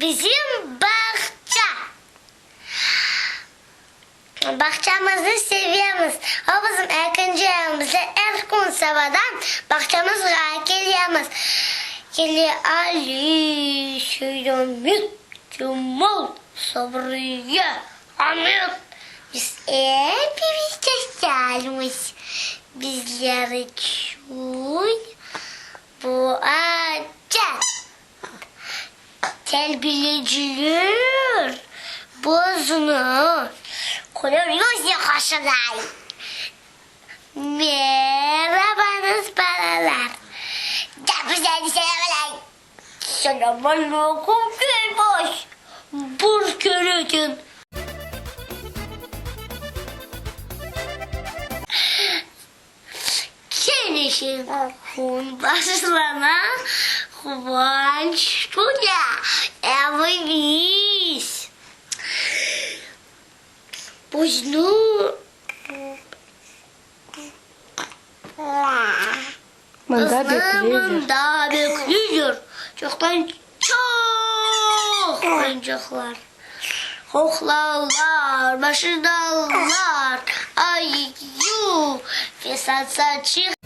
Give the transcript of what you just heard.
Bizim bahçe. Bahçemizi seviyoruz. O bizim ikinci evimiz. Her gün sabahdan bahçemize geliyoruz. Geliyor Ali, Şöyle Cemal, Sabriye, Hamit. Biz hepimiz gelmiş. Bizler için bu ağaca telbileciler bozunu koyuyoruz ya karşıday. Merhabanız balalar. Güzel selamlar. Selamünaleyküm Gülbaş. Burkörücün. Kendişin hun başlana Kıvanç Tuya evimiz. Buzlu. Manda bekliyor. Çoktan çok oyuncaklar. Koklalar, başıdalar, ayyu, fesat saçı.